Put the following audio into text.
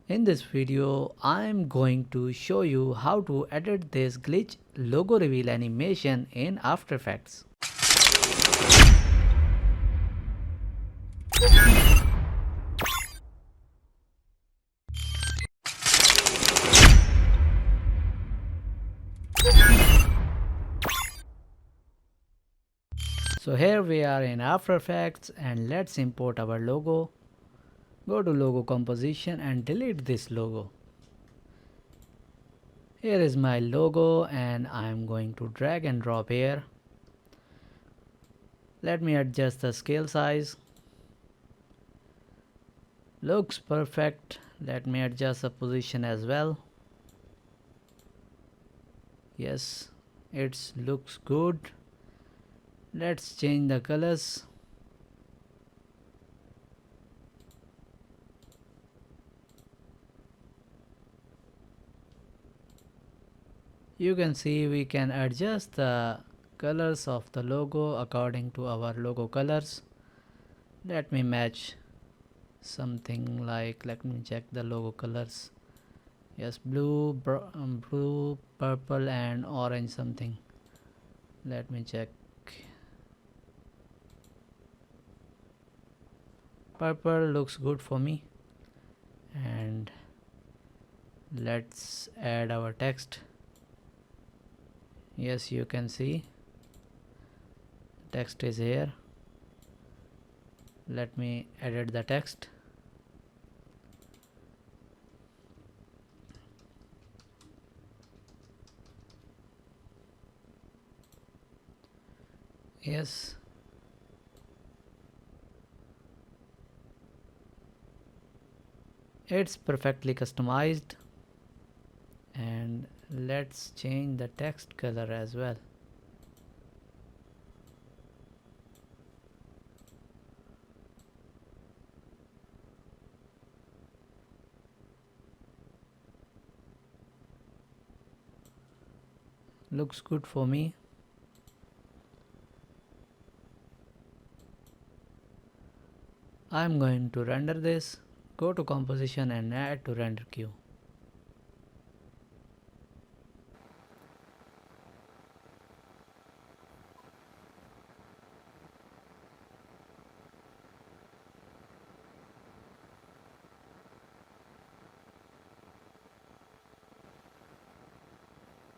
In this video, I'm going to show you how to edit this glitch logo reveal animation in After Effects. So here we are in After Effects and let's import our logo. Go to logo composition and delete this logo. Here is my logo and I'm going to drag and drop here. Let me adjust the scale size. Looks perfect. Let me adjust the position as well. Yes, it looks good. Let's change the colors. You can see we can adjust the colors of the logo according to our logo colors. Let me match something like, let me check the logo colors. Yes, blue, blue, purple and orange something. Let me check. Purple looks good for me. And let's add our text. Yes, you can see text is here. Let me edit the text. Yes, it's perfectly customized. And let's change the text color as well. Looks good for me. I'm going to render this. Go to composition and add to render queue.